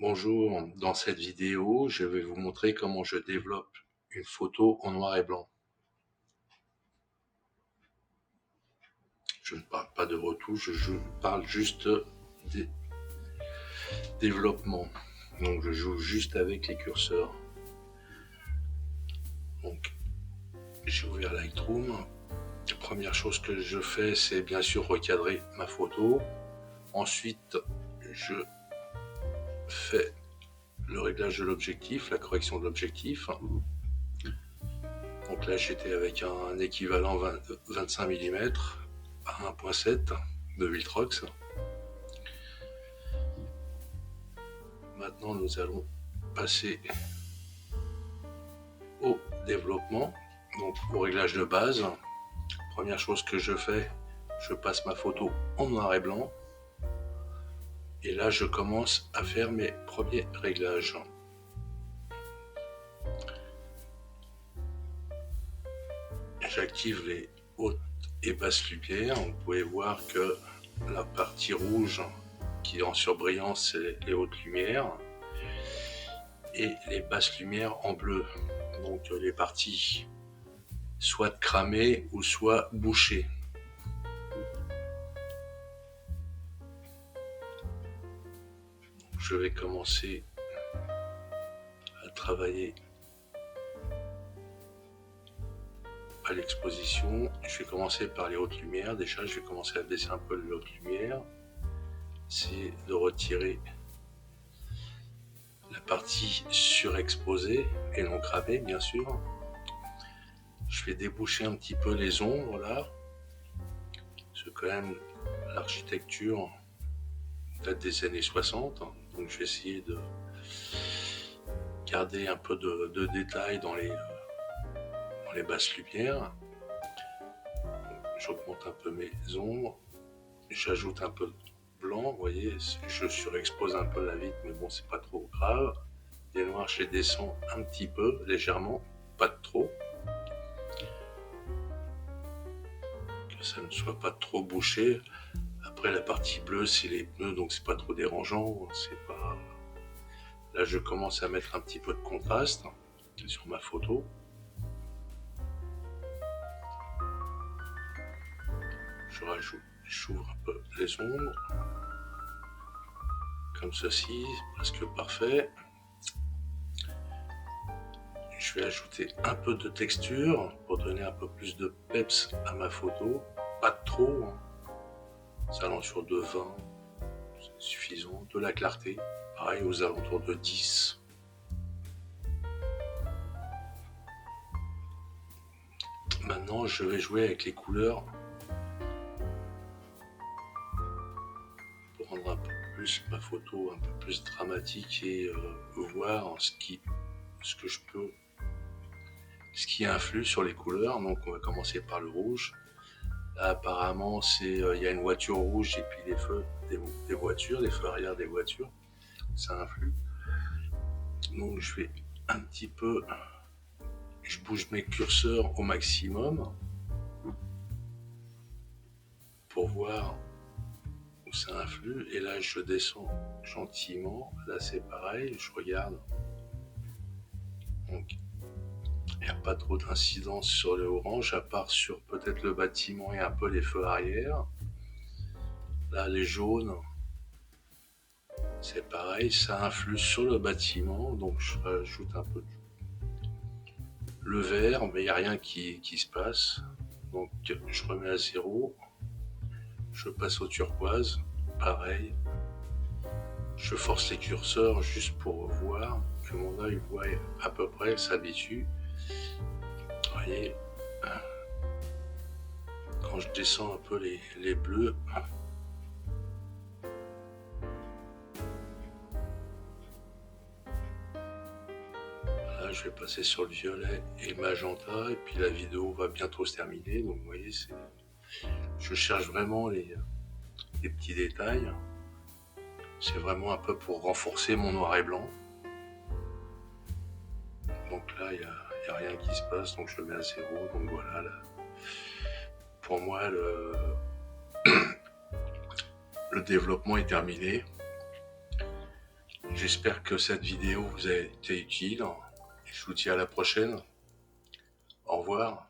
Bonjour, dans cette vidéo, je vais vous montrer comment je développe une photo en noir et blanc. Je ne parle pas de retouche, je parle juste des développements. Donc je joue juste avec les curseurs. Donc j'ai ouvert Lightroom. La première chose que je fais, c'est bien sûr recadrer ma photo. Ensuite, je fais le réglage de l'objectif, la correction de l'objectif. Donc là, j'étais avec un équivalent 25 mm à 1.7 de Viltrox. Maintenant, nous allons passer au développement, donc au réglage de base. Première chose que je fais, je passe ma photo en noir et blanc. Et là, je commence à faire mes premiers réglages. J'active les hautes et basses lumières. Vous pouvez voir que la partie rouge qui est en surbrillance, c'est les hautes lumières. Et les basses lumières en bleu. Donc les parties soit cramées ou soit bouchées. Je vais commencer à travailler à l'exposition. Je vais commencer par les hautes lumières. Déjà, je vais commencer à baisser un peu les hautes lumières. C'est de retirer la partie surexposée et non cramée, bien sûr. Je vais déboucher un petit peu les ombres là. Parce que quand même, l'architecture date des années 60. Donc je vais essayer de garder un peu de détails dans les basses lumières. J'augmente un peu mes ombres. J'ajoute un peu de blanc, vous voyez, je surexpose un peu la vitre, mais bon, c'est pas trop grave. Les noirs, je les descends un petit peu, légèrement, pas de trop. Que ça ne soit pas trop bouché. Après, la partie bleue, c'est les pneus, donc c'est pas trop dérangeant. C'est pas... Là, je commence à mettre un petit peu de contraste sur ma photo. J'ouvre un peu les ombres. Comme ceci, presque parfait. Je vais ajouter un peu de texture pour donner un peu plus de peps à ma photo. Pas trop, aux alentours de 20, c'est suffisant. De la clarté, pareil aux alentours de 10. Maintenant, je vais jouer avec les couleurs pour rendre un peu plus ma photo un peu plus dramatique et voir ce qui influe sur les couleurs. Donc on va commencer par le rouge. Là, apparemment, il y a une voiture rouge et puis les feux des voitures, les feux arrière des voitures, ça influe. Donc je vais un petit peu, je bouge mes curseurs au maximum pour voir où ça influe. Et là, je descends gentiment. Là, c'est pareil, je regarde. Donc, il n'y a pas trop d'incidence sur le orange, à part sur peut-être le bâtiment et un peu les feux arrière. Là, les jaunes, c'est pareil, ça influe sur le bâtiment, donc je rajoute un peu le vert, mais il n'y a rien qui se passe. Donc je remets à 0, je passe au turquoise, pareil. Je force les curseurs juste pour voir, que mon œil voit à peu près, s'habitue. Vous voyez, quand je descends un peu les bleus, là je vais passer sur le violet et le magenta, et puis la vidéo va bientôt se terminer. Donc vous voyez, je cherche vraiment les petits détails. C'est vraiment un peu pour renforcer mon noir et blanc. Donc là, il n'y a rien qui se passe, donc je le mets à 0. Donc voilà, là. Pour moi, le développement est terminé. J'espère que cette vidéo vous a été utile. Je vous dis à la prochaine. Au revoir.